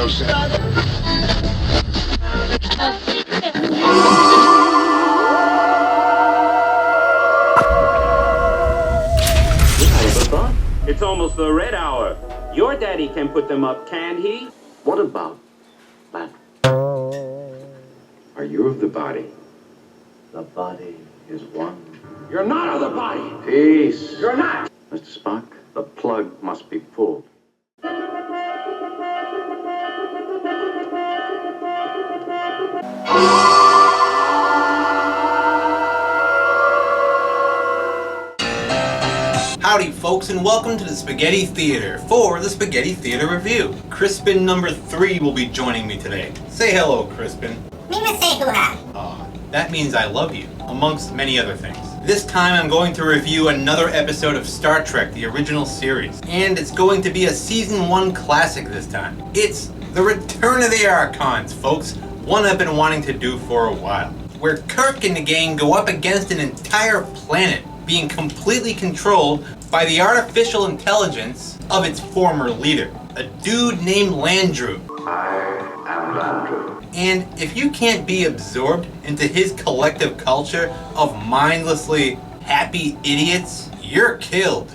closer. It's almost the red hour. Your daddy can put them up, can't he? What about that? Are you of the body? The body is one. You're not of the body! Peace. You're not! Mr. Spock, the plug must be pulled. Howdy folks, and welcome to the Spaghetti Theater for the Spaghetti Theater Review. Crispin number 3 will be joining me today. Say hello, Crispin. That means I love you, amongst many other things. This time I'm going to review another episode of Star Trek, the original series. And it's going to be a Season 1 classic this time. It's The Return of the Archons, folks. One I've been wanting to do for a while. Where Kirk and the gang go up against an entire planet being completely controlled by the artificial intelligence of its former leader, a dude named Landru. I am Landru. And if you can't be absorbed into his collective culture of mindlessly happy idiots, you're killed.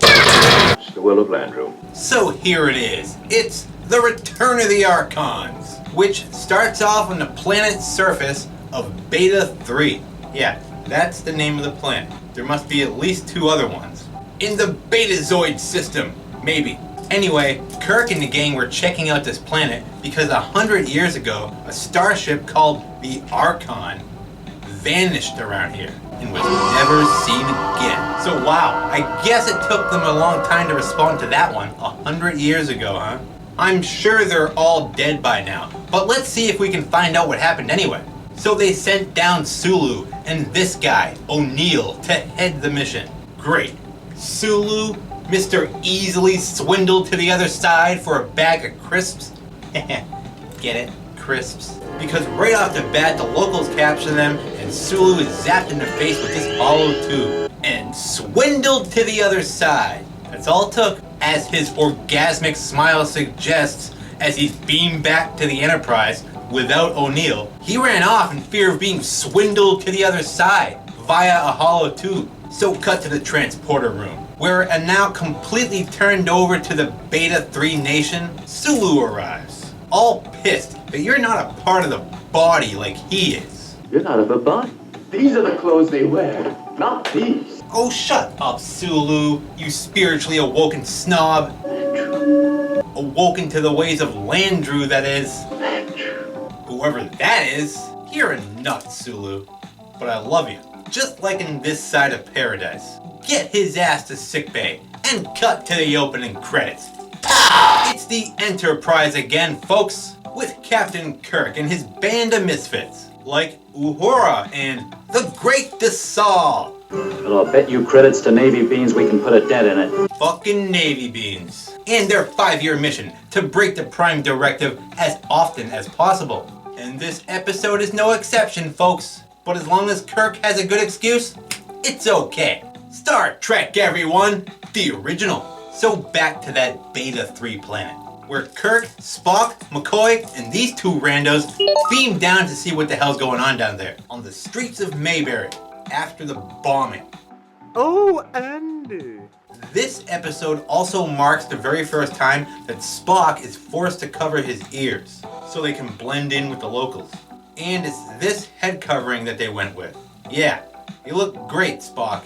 It's the will of Landru. So here it is. It's The Return of the Archons, which starts off on the planet's surface of Beta 3. Yeah, that's the name of the planet. There must be at least 2 other ones. In the Betazoid system, maybe. Anyway, Kirk and the gang were checking out this planet because 100 years ago, a starship called the Archon vanished around here and was never seen again. So wow, I guess it took them a long time to respond to that one 100 years ago, huh? I'm sure they're all dead by now, but let's see if we can find out what happened anyway. So they sent down Sulu and this guy, O'Neill, to head the mission. Great. Sulu, Mr. Easily swindled to the other side for a bag of crisps. Get it? Crisps. Because right off the bat, the locals capture them and Sulu is zapped in the face with this hollow tube and swindled to the other side. That's all it took, as his orgasmic smile suggests as he's beamed back to the Enterprise without O'Neill. He ran off in fear of being swindled to the other side via a hollow tube. So cut to the transporter room, where a now completely turned over to the Beta 3 nation, Sulu arrives. All pissed that you're not a part of the body like he is. You're not of the body. These are the clothes they wear, not these. Oh, shut up, Sulu, you spiritually awoken snob. Landru. Awoken to the ways of Landru, that is. Landru. Whoever that is, you're a nut, Sulu. But I love you. Just like in This Side of Paradise. Get his ass to sickbay and cut to the opening credits. It's the Enterprise again, folks, with Captain Kirk and his band of misfits, like Uhura and the Great Desal. Well, I'll bet you credits to Navy beans we can put a dent in it. Fucking Navy beans. And their 5-year mission to break the Prime Directive as often as possible. And this episode is no exception, folks. But as long as Kirk has a good excuse, it's okay. Star Trek, everyone! The original. So back to that Beta 3 planet, where Kirk, Spock, McCoy, and these 2 randos beam down to see what the hell's going on down there on the streets of Mayberry after the bombing. Oh, Andy! This episode also marks the very first time that Spock is forced to cover his ears so they can blend in with the locals. And it's this head covering that they went with. Yeah, you look great, Spock.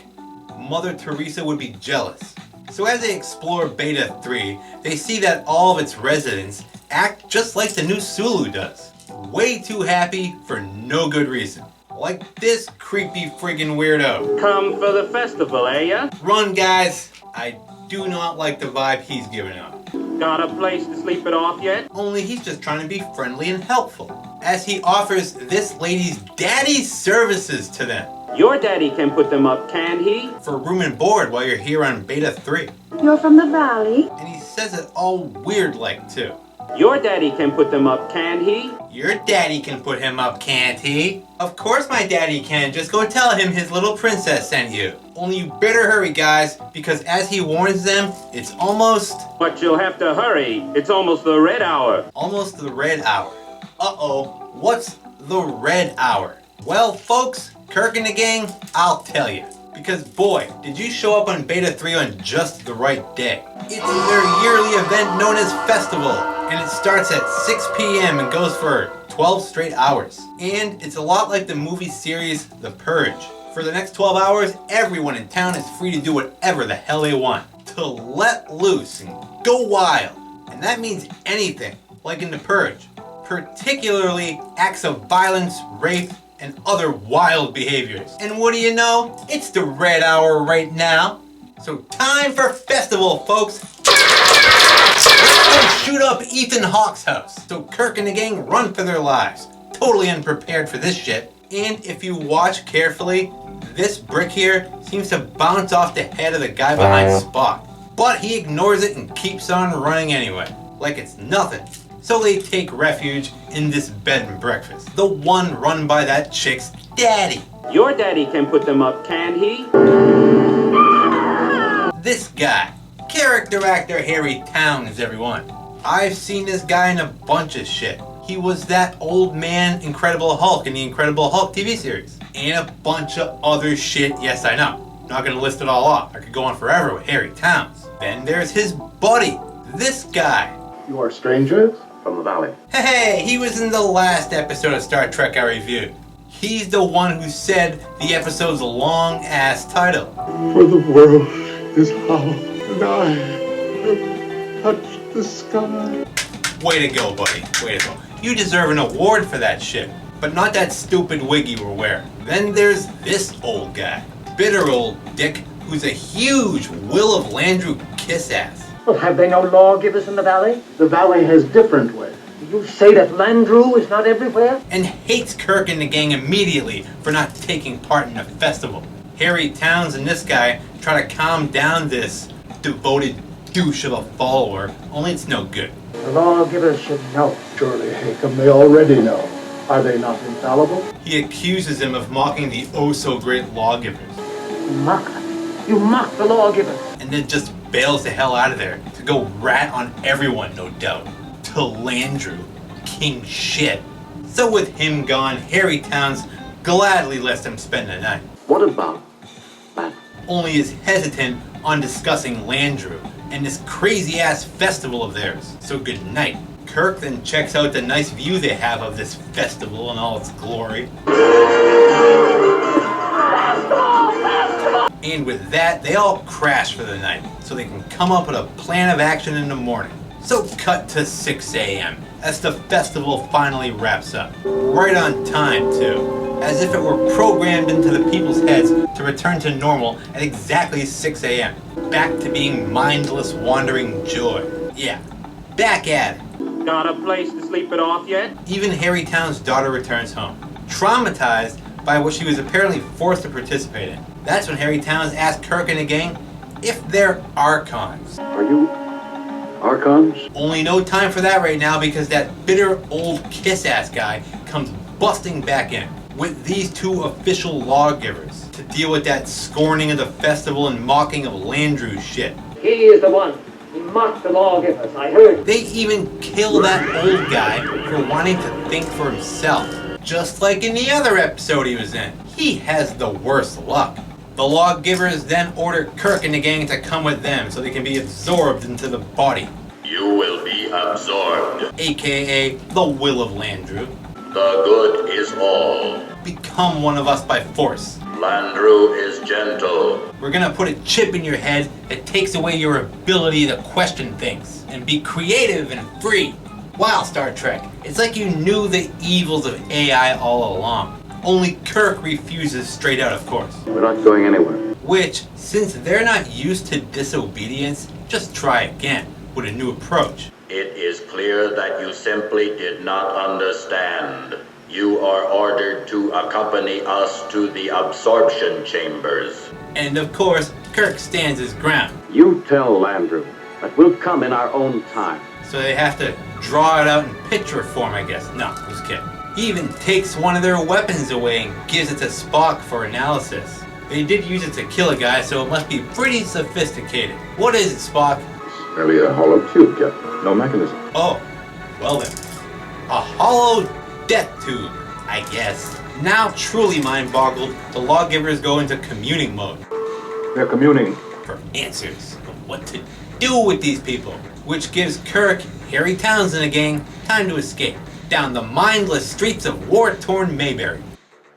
Mother Teresa would be jealous. So as they explore Beta 3, they see that all of its residents act just like the new Sulu does. Way too happy for no good reason. Like this creepy friggin' weirdo. Come for the festival, eh ya? Run, guys! I do not like the vibe he's giving off. Got a place to sleep it off yet? Only he's just trying to be friendly and helpful, as he offers this lady's daddy's services to them. Your daddy can put them up, can't he? For room and board while you're here on Beta 3. You're from the valley? And he says it all weird like too. Your daddy can put them up, can't he? Your daddy can put him up, can't he? Of course my daddy can. Just go tell him his little princess sent you. Only you better hurry, guys, because as he warns them, it's almost... But you'll have to hurry. It's almost the red hour. Almost the red hour. Uh-oh, what's the red hour? Well, folks, Kirk and the gang, I'll tell you. Because boy, did you show up on Beta 3 on just the right day. It's their yearly event known as Festival, and it starts at 6 p.m. and goes for 12 straight hours. And it's a lot like the movie series The Purge. For the next 12 hours, everyone in town is free to do whatever the hell they want. To let loose and go wild. And that means anything, like in The Purge. Particularly acts of violence, rape, and other wild behaviors. And what do you know? It's the red hour right now. So time for Festival, folks. Let's go shoot up Ethan Hawke's house. So Kirk and the gang run for their lives. Totally unprepared for this shit. And if you watch carefully, this brick here seems to bounce off the head of the guy behind Spock. But he ignores it and keeps on running anyway, like it's nothing. So they take refuge in this bed and breakfast. The one run by that chick's daddy. Your daddy can put them up, can't he? This guy. Character actor Harry Towns, everyone. I've seen this guy in a bunch of shit. He was that old man Incredible Hulk in the Incredible Hulk TV series. And a bunch of other shit, yes I know. Not gonna list it all off. I could go on forever with Harry Towns. Then there's his buddy, this guy. You are strangers from the valley. Hey, he was in the last episode of Star Trek I reviewed. He's the one who said the episode's long-ass title. For the world is hollow, and I have touched the sky. Way to go, buddy. Way to go. You deserve an award for that shit. But not that stupid wig you were wearing. Then there's this old guy. Bitter old dick who's a huge Will of Landru kiss-ass. Well, have they no lawgivers in the valley? The valley has different ways. You say that Landru is not everywhere? And hates Kirk and the gang immediately for not taking part in the festival. Harry Towns and this guy try to calm down this devoted douche of a follower, only it's no good. The lawgivers should know. Surely, Hakem, they already know. Are they not infallible? He accuses him of mocking the oh-so-great lawgivers. You mock them. You mock the lawgivers. And then just bails the hell out of there to go rat on everyone, no doubt. To Landru, king shit. So with him gone, Harry Towns gladly lets him spend the night. What about that? Only is hesitant on discussing Landru and this crazy-ass festival of theirs. So good night. Kirk then checks out the nice view they have of this festival in all its glory. And with that, they all crash for the night, so they can come up with a plan of action in the morning. So cut to 6 a.m. as the festival finally wraps up. Right on time, too. As if it were programmed into the people's heads to return to normal at exactly 6 a.m. Back to being mindless, wandering joy. Yeah, back at it. Got a place to sleep it off yet? Even Harry Towns' daughter returns home, traumatized by what she was apparently forced to participate in. That's when Harry Towns asked Kirk and the gang if they're Archons. Are you Archons? Only no time for that right now because that bitter old kiss-ass guy comes busting back in with these two official lawgivers to deal with that scorning of the festival and mocking of Landru's shit. He is the one. He mocked the lawgivers. I heard. They even kill that old guy for wanting to think for himself. Just like in the other episode he was in. He has the worst luck. The lawgivers then order Kirk and the gang to come with them so they can be absorbed into the body. You will be absorbed. AKA the Will of Landru. The good is all. Become one of us by force. Landru is gentle. We're gonna put a chip in your head that takes away your ability to question things and be creative and free. Wow, Star Trek, it's like you knew the evils of AI all along. Only Kirk refuses straight out, of course. We're not going anywhere. Which, since they're not used to disobedience, just try again with a new approach. It is clear that you simply did not understand. You are ordered to accompany us to the absorption chambers. And of course, Kirk stands his ground. You tell Landru. But we'll come in our own time. So they have to draw it out in picture form, I guess. No, just kidding. He even takes one of their weapons away and gives it to Spock for analysis. They did use it to kill a guy, so it must be pretty sophisticated. What is it, Spock? It's merely a hollow tube, Captain. No mechanism. Oh, well then. A hollow death tube, I guess. Now truly mind-boggled, the lawgivers go into communing mode. They're communing. For answers of what to do with these people. Which gives Kirk, Harry Townsend and the gang time to escape down the mindless streets of war-torn Mayberry.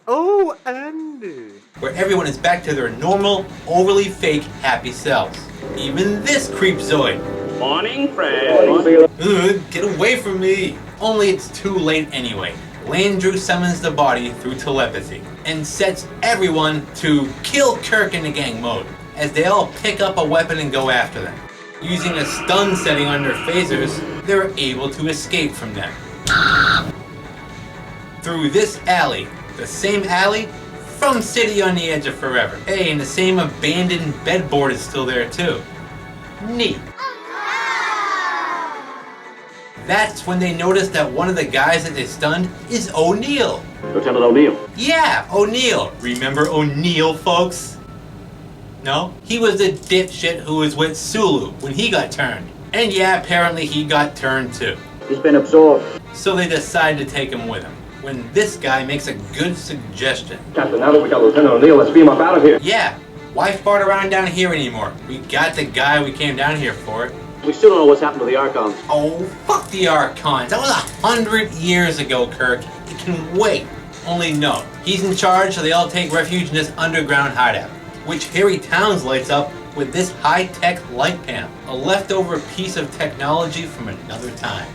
Oh, Andy. Where everyone is back to their normal, overly fake, happy selves. Even this creepzoid. Morning, friend. Ugh, get away from me! Only it's too late anyway. Landru summons the body through telepathy and sets everyone to kill Kirk in the gang mode as they all pick up a weapon and go after them. Using a stun setting on their phasers, they're able to escape from them. Through this alley, the same alley from City on the Edge of Forever. Hey, and the same abandoned bedboard is still there too. Neat. That's when they notice that one of the guys that they stunned is O'Neill. Lieutenant O'Neill. Yeah, O'Neill. Remember O'Neill, folks? No? He was the dipshit who was with Sulu when he got turned. And yeah, apparently he got turned too. He's been absorbed. So they decide to take him with them. When this guy makes a good suggestion. Captain, now that we got Lieutenant O'Neill, let's beam up out of here. Yeah, why fart around down here anymore? We got the guy we came down here for. We still don't know what's happened to the Archons. Oh, fuck the Archons. That was 100 years ago, Kirk. It can wait. Only no. He's in charge, so they all take refuge in this underground hideout, which Harry Towns lights up with this high-tech light panel, a leftover piece of technology from another time.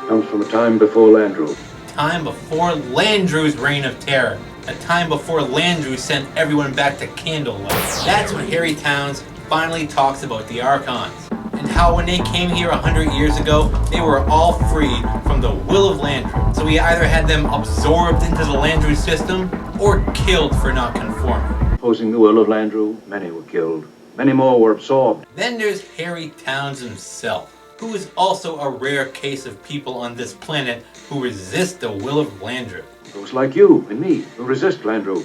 Comes from a time before Landru. Time before Landru's reign of terror. A time before Landru sent everyone back to candlelight. That's when Harry Towns finally talks about the Archons, and how when they came here 100 years ago, they were all freed from the will of Landru. So he either had them absorbed into the Landru system, or killed for not conforming. Opposing the will of Landru, many were killed. Many more were absorbed. Then there's Harry Towns himself, who is also a rare case of people on this planet who resist the will of Landru. Those like you and me who resist Landru.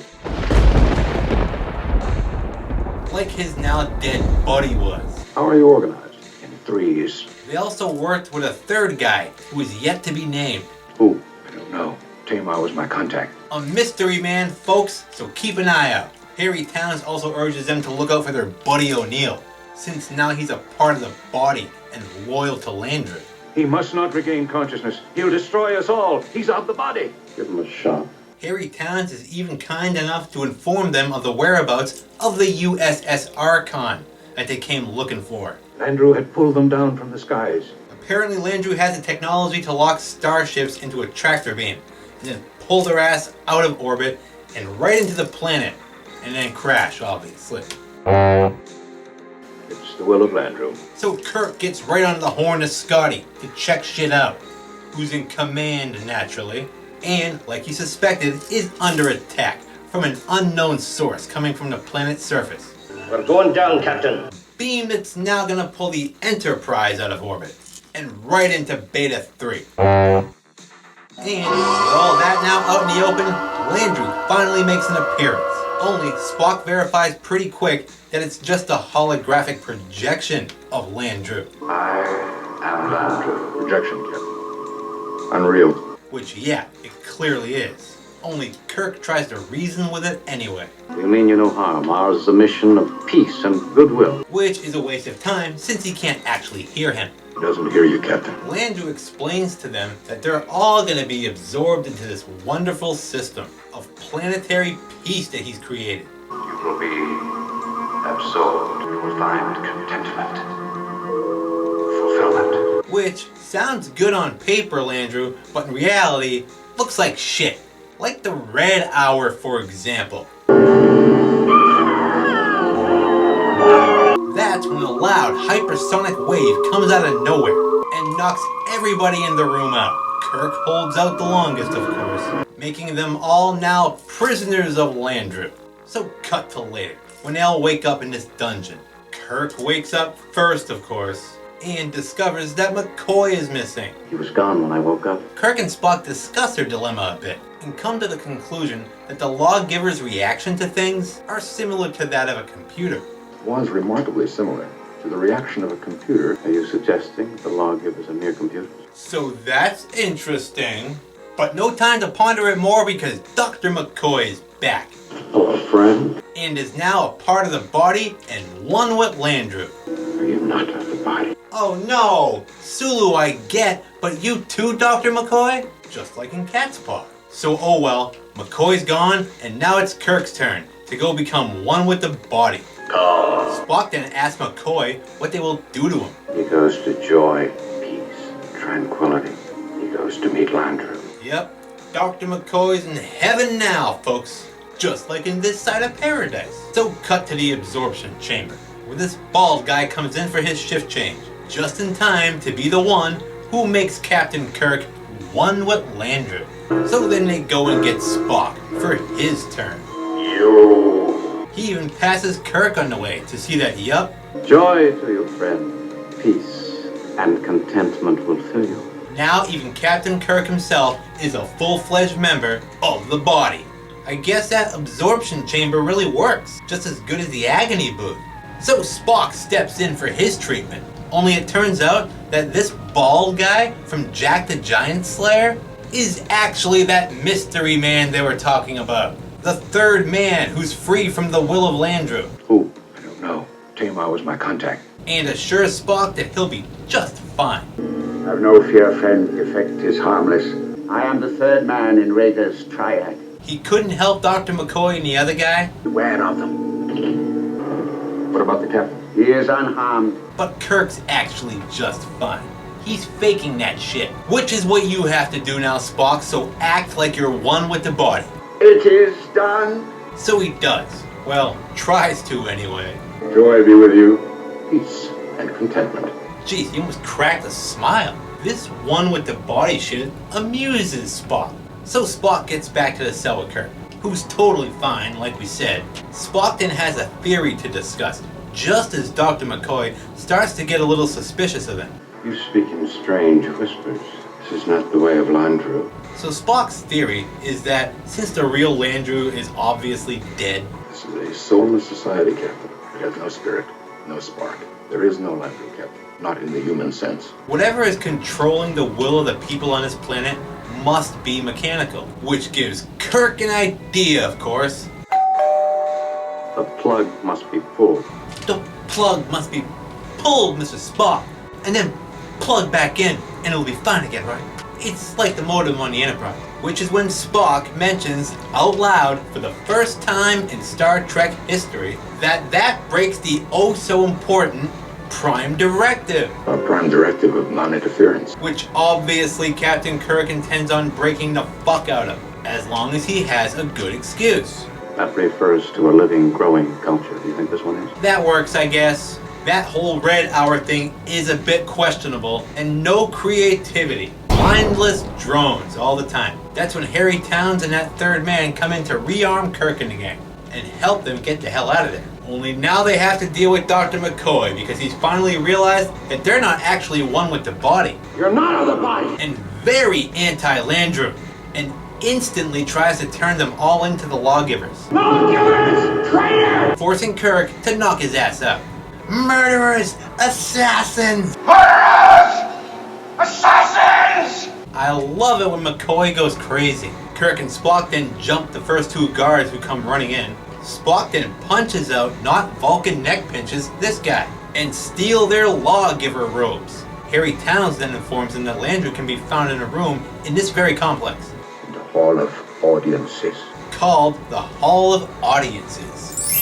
Like his now dead buddy was. How are you organized? In threes. They also worked with a third guy who is yet to be named. Who? I don't know. Tamar was my contact. A mystery man, folks, so keep an eye out. Harry Towns also urges them to look out for their buddy O'Neill, since now he's a part of the body and loyal to Landru. He must not regain consciousness. He'll destroy us all. He's of the body. Give him a shot. Harry Towns is even kind enough to inform them of the whereabouts of the USS Archon that they came looking for. Landru had pulled them down from the skies. Apparently Landru has the technology to lock starships into a tractor beam, and then pull their ass out of orbit and right into the planet, and then crash, obviously. It's the will of Landru. So Kirk gets right on the horn of Scotty to check shit out, who's in command naturally, and, like he suspected, is under attack from an unknown source coming from the planet's surface. We're going down, Captain. Beam that's now gonna pull the Enterprise out of orbit, and right into Beta 3. And with all that now out in the open, Landru finally makes an appearance. Only Spock verifies pretty quick that it's just a holographic projection of Landru. I am Landru. Projection, Captain. Unreal. Which, yeah, it clearly is. Only Kirk tries to reason with it anyway. You mean you no harm. Ours is a mission of peace and goodwill. Which is a waste of time since he can't actually hear him. He doesn't hear you, Captain. Landru explains to them that they're all going to be absorbed into this wonderful system of planetary peace that he's created. You will be absorbed. You will find contentment. Fulfillment. Which sounds good on paper, Landru, but in reality, looks like shit. Like the Red Hour, for example. That's when a loud hypersonic wave comes out of nowhere and knocks everybody in the room out. Kirk holds out the longest, of course, making them all now prisoners of Landru. So cut to later, when they all wake up in this dungeon. Kirk wakes up first, of course, and discovers that McCoy is missing. He was gone when I woke up. Kirk and Spock discuss their dilemma a bit and come to the conclusion that the lawgiver's reaction to things are similar to that of a computer. Was remarkably similar to the reaction of a computer. Are you suggesting the lawgiver's a mere computer? So that's interesting. But no time to ponder it more because Dr. McCoy is back. Hello, friend. And is now a part of the body and one with Landru. Are you not of the body? Oh no! Sulu I get, but you too, Dr. McCoy? Just like in Cat's Paw. So oh well, McCoy's gone, and now it's Kirk's turn to go become one with the body. Spock then asks McCoy what they will do to him. He goes to joy, peace, tranquility. He goes to meet Landru. Yep, Dr. McCoy's in heaven now, folks. Just like in this side of paradise. So cut to the absorption chamber, where this bald guy comes in for his shift change, just in time to be the one who makes Captain Kirk one with Landru. So then they go and get Spock for his turn. He even passes Kirk on the way to see that, yup. Joy to you, friend. Peace and contentment will fill you. Now even Captain Kirk himself is a full-fledged member of the body. I guess that absorption chamber really works, just as good as the agony booth. So Spock steps in for his treatment, only it turns out that this bald guy from Jack the Giant Slayer is actually that mystery man they were talking about. The third man who's free from the will of Landru. Who? I don't know. Tamar was my contact. And assures Spock that he'll be just fine. Have no fear, friend. The effect is harmless. I am the third man in Rager's triad. He couldn't help Dr. McCoy and the other guy. Beware of them. What about the captain? He is unharmed. But Kirk's actually just fine. He's faking that shit. Which is what you have to do now, Spock, so act like you're one with the body. It is done. So he does. Well, tries to anyway. Joy be with you. Peace and contentment. Jeez, he almost cracked a smile. This one with the body shit amuses Spock. So Spock gets back to the cell with Kirk, who's totally fine, like we said. Spock then has a theory to discuss, just as Dr. McCoy starts to get a little suspicious of him. You speak in strange whispers. This is not the way of Landru. So Spock's theory is that since the real Landru is obviously dead, This is a soulless society, Captain. It has no spirit, no spark. There is no Landru, Captain. Not in the human sense. whatever is controlling the will of the people on this planet must be mechanical, which gives Kirk an idea, of course. The plug must be pulled. The plug must be pulled, Mr. Spock, and then plugged back in, and it'll be fine again, right? It's like the modem on the Enterprise, which is when Spock mentions out loud for the first time in Star Trek history that breaks the oh-so-important Prime Directive. A prime directive of non-interference. Which obviously Captain Kirk intends on breaking the fuck out of, as long as he has a good excuse. That refers to a living, growing culture. Do you think this one is? That works, I guess. That whole Red Hour thing is a bit questionable, and no creativity. Mindless drones all the time. That's when Harry Towns and that third man come in to rearm Kirk and the gang, and help them get the hell out of there. Only now they have to deal with Dr. McCoy because he's finally realized that they're not actually one with the body. You're not of the body. And very anti-Landru. And instantly tries to turn them all into the lawgivers. Lawgivers! Traitor! Forcing Kirk to knock his ass out. Murderers! Assassins! Murderers! Assassins! I love it when McCoy goes crazy. Kirk and Spock then jump the first two guards who come running in. Spock then punches out, not Vulcan neck pinches, this guy, and steal their lawgiver robes. Harry Towns then informs them that Landru can be found in a room in this very complex. In the Hall of Audiences. Called the Hall of Audiences.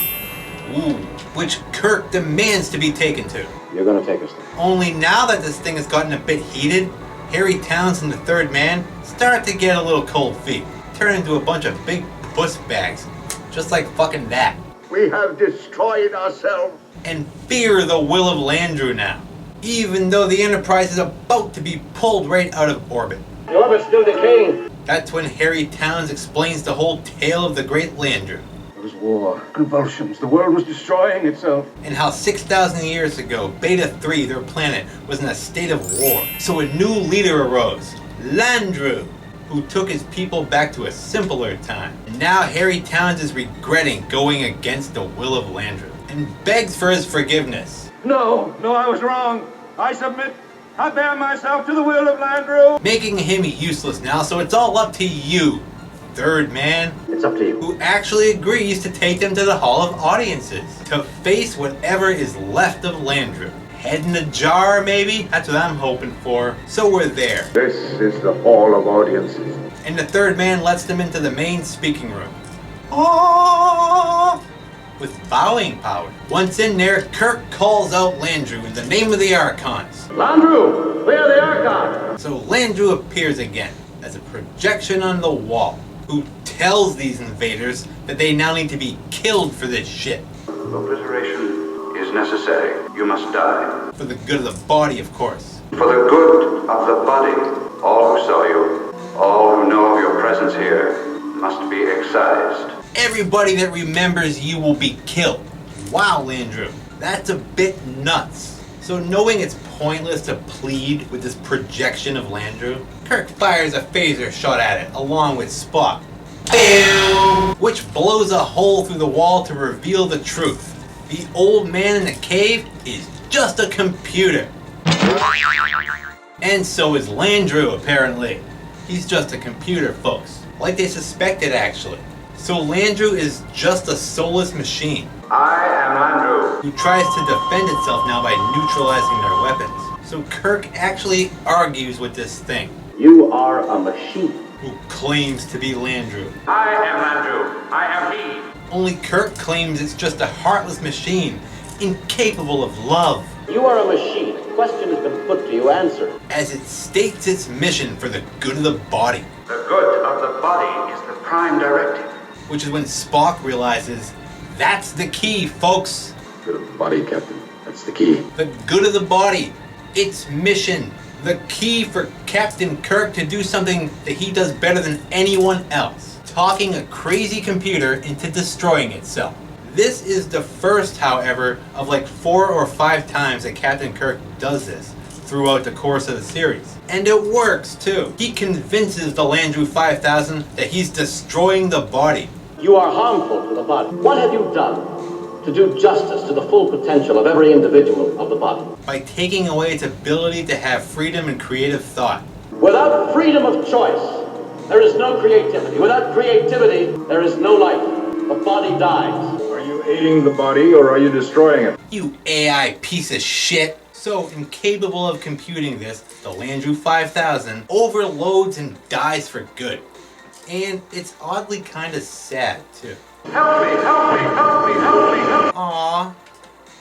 Ooh, which Kirk demands to be taken to. You're gonna take us there. Only now that this thing has gotten a bit heated, Harry Towns and the third man start to get a little cold feet. Turn into a bunch of big puss bags. Just like fucking that. We have destroyed ourselves. And fear the will of Landru now. Even though the Enterprise is about to be pulled right out of orbit. The orbit's still decaying. That's when Harry Towns explains the whole tale of the great Landru. There was war, convulsions, the world was destroying itself. And how 6,000 years ago, Beta 3, their planet, was in a state of war. So a new leader arose, LANDRU, who took his people back to a simpler time. And now Harry Towns is regretting going against the will of LANDRU and begs for his forgiveness. No, I was wrong. I submit. I bear myself to the will of LANDRU. Making him useless now, so it's all up to you, third man. It's up to you. Who actually agrees to take them to the Hall of Audiences to face whatever is left of LANDRU. Head in a jar, maybe? That's what I'm hoping for. So we're there. This is the Hall of Audiences. And the third man lets them into the main speaking room. Oh! With bowing power. Once in there, Kirk calls out LANDRU in the name of the Archons. LANDRU, clear the Archon! So LANDRU appears again as a projection on the wall, who tells these invaders that they now need to be killed for this shit. Obliteration is necessary. You must die. For the good of the body, of course. For the good of the body, all who saw you, all who know of your presence here, must be excised. Everybody that remembers you will be killed. Wow, LANDRU, that's a bit nuts. So knowing it's pointless to plead with this projection of LANDRU, Kirk fires a phaser shot at it along with Spock, which blows a hole through the wall to reveal the truth. The old man in the cave is just a computer. And so is LANDRU, apparently. He's just a computer, folks. Like they suspected, actually. So LANDRU is just a soulless machine. I am LANDRU. Who tries to defend itself now by neutralizing their weapons. So Kirk actually argues with this thing. You are a machine. Who claims to be LANDRU. I am LANDRU. I am he. Only Kirk claims it's just a heartless machine, incapable of love. You are a machine. A question has been put to you, answer. As it states its mission for the good of the body. The good of the body is the prime directive. Which is when Spock realizes that's the key, folks. Good of the body, Captain. That's the key. The good of the body. Its mission. The key for Captain Kirk to do something that he does better than anyone else. Talking a crazy computer into destroying itself. This is the first, however, of like 4 or 5 times that Captain Kirk does this throughout the course of the series. And it works, too. He convinces the LANDRU 5000 that he's destroying the body. You are harmful to the body. What have you done to do justice to the full potential of every individual of the body? By taking away its ability to have freedom and creative thought. Without freedom of choice, there is no creativity. Without creativity, there is no life. The body dies. Are you aiding the body or are you destroying it? You AI piece of shit. So incapable of computing this, the LANDRU 5000 overloads and dies for good. And it's oddly kind of sad, too. Help me, help me, help me, help me, help me. Aww.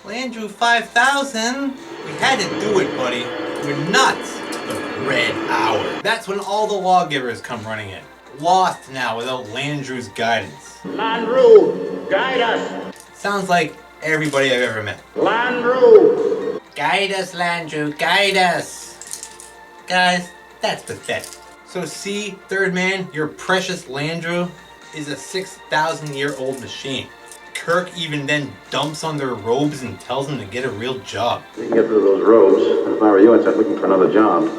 LANDRU 5000? We had to do it, buddy. We're nuts. The Red Hour. That's when all the lawgivers come running in. Lost now without LANDRU's guidance. LANDRU, guide us. Sounds like everybody I've ever met. LANDRU. Guide us, LANDRU, guide us. Guys, that's pathetic. So see, third man, your precious LANDRU is a 6,000-year-old machine. Kirk even then dumps on their robes and tells them to get a real job. You can get rid of those robes. If I were you, I'd start looking for another job.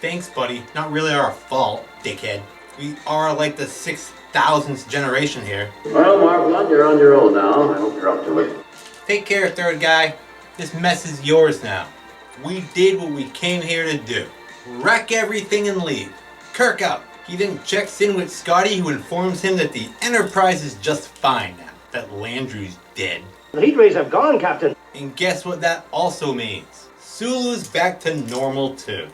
Thanks, buddy. Not really our fault, dickhead. We are like the 6,000th generation here. Well, Marvelon, you're on your own now. I hope you're up to it. Take care, third guy. This mess is yours now. We did what we came here to do. Wreck everything and leave. Kirk out. He then checks in with Scotty, who informs him that the Enterprise is just fine now. That LANDRU's dead. The heat rays have gone, Captain. And guess what that also means? Sulu's back to normal too.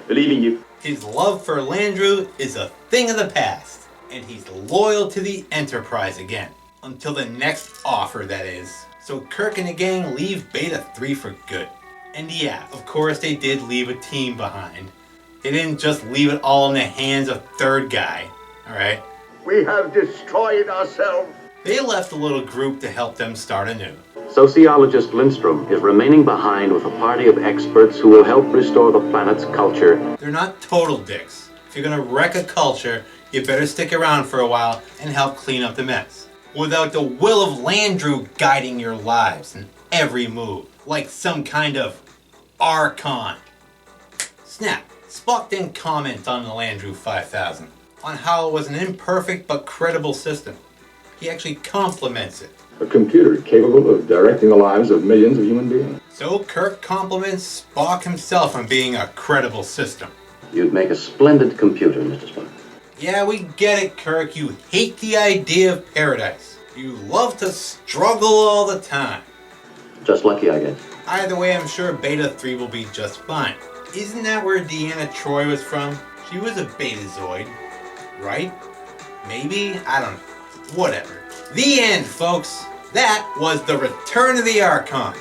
Believing you. His love for LANDRU is a thing of the past. And he's loyal to the Enterprise again. Until the next offer, that is. So Kirk and the gang leave Beta 3 for good. And yeah, of course they did leave a team behind. They didn't just leave it all in the hands of third guy, alright? We have destroyed ourselves. They left a little group to help them start anew. Sociologist Lindstrom is remaining behind with a party of experts who will help restore the planet's culture. They're not total dicks. If you're gonna wreck a culture, you better stick around for a while and help clean up the mess. without the will of Landru guiding your lives in every move, like some kind of Archon. Snap, Spock then comments on the Landru 5000, on how it was an imperfect but credible system. He actually compliments it. A computer capable of directing the lives of millions of human beings. So Kirk compliments Spock himself on being a credible system. You'd make a splendid computer, Mr. Spock. Yeah, we get it, Kirk. You hate the idea of paradise. You love to struggle all the time. Just lucky, I guess. Either way, I'm sure Beta 3 will be just fine. Isn't that where Deanna Troi was from? She was a Betazoid, right? Maybe? I don't know. Whatever. The end, folks. That was the Return of the Archons.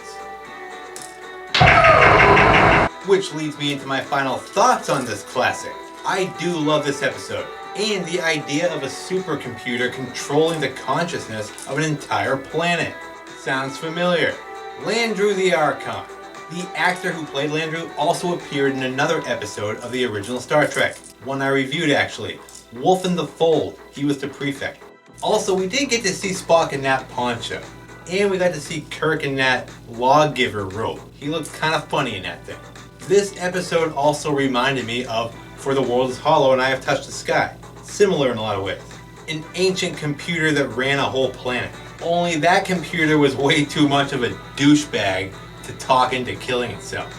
Which leads me into my final thoughts on this classic. I do love this episode, and the idea of a supercomputer controlling the consciousness of an entire planet. Sounds familiar. Landru the Archon. The actor who played Landru also appeared in another episode of the original Star Trek, one I reviewed actually, Wolf in the Fold. He was the prefect. Also, we did get to see Spock in that poncho, and we got to see Kirk in that lawgiver robe. He looks kind of funny in that thing. This episode also reminded me of For the World is Hollow and I Have Touched the Sky. Similar in a lot of ways. An ancient computer that ran a whole planet. Only that computer was way too much of a douchebag to talk into killing itself.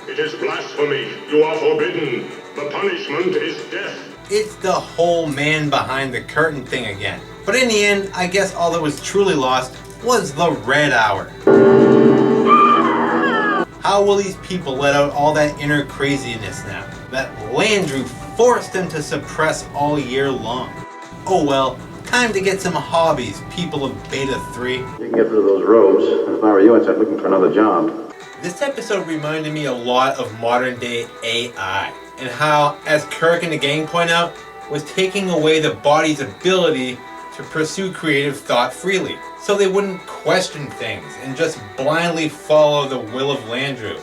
It is blasphemy. You are forbidden. The punishment is death. It's the whole man behind the curtain thing again. But in the end, I guess all that was truly lost was the Red Hour. How will these people let out all that inner craziness now that Landru forced them to suppress all year long? Oh well, time to get some hobbies, people of Beta 3. You can get rid of those robes. If I were you, I'd start looking for another job. This episode reminded me a lot of modern day AI, and how, as Kirk and the gang point out, was taking away the body's ability to pursue creative thought freely, so they wouldn't question things and just blindly follow the will of Landru.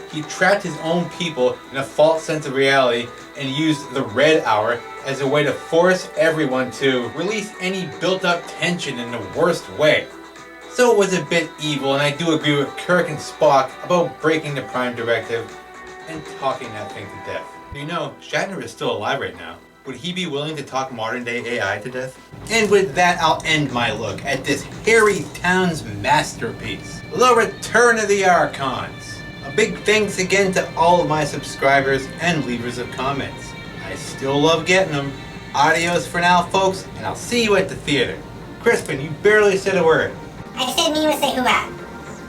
He trapped his own people in a false sense of reality and used the Red Hour as a way to force everyone to release any built-up tension in the worst way. So it was a bit evil, and I do agree with Kirk and Spock about breaking the Prime Directive and talking that thing to death. You know, Shatner is still alive right now. Would he be willing to talk modern day AI to death? And with that, I'll end my look at this Harry Towns masterpiece, The Return of the Archons. A big thanks again to all of my subscribers and leavers of comments. I still love getting them. Adios for now, folks, and I'll see you at the theater. Crispin, you barely said a word. I just said Mima say hoo-ha.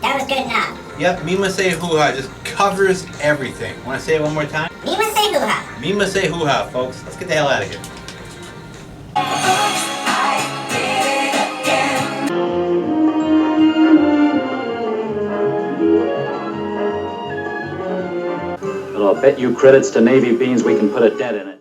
That was good enough. Yep, Mima say hoo-ha just covers everything. Want to say it one more time? Mima say hoo-ha. Mima say hoo-ha, folks. Let's get the hell out of here. Well, I'll bet you credits to Navy beans we can put a dent in it.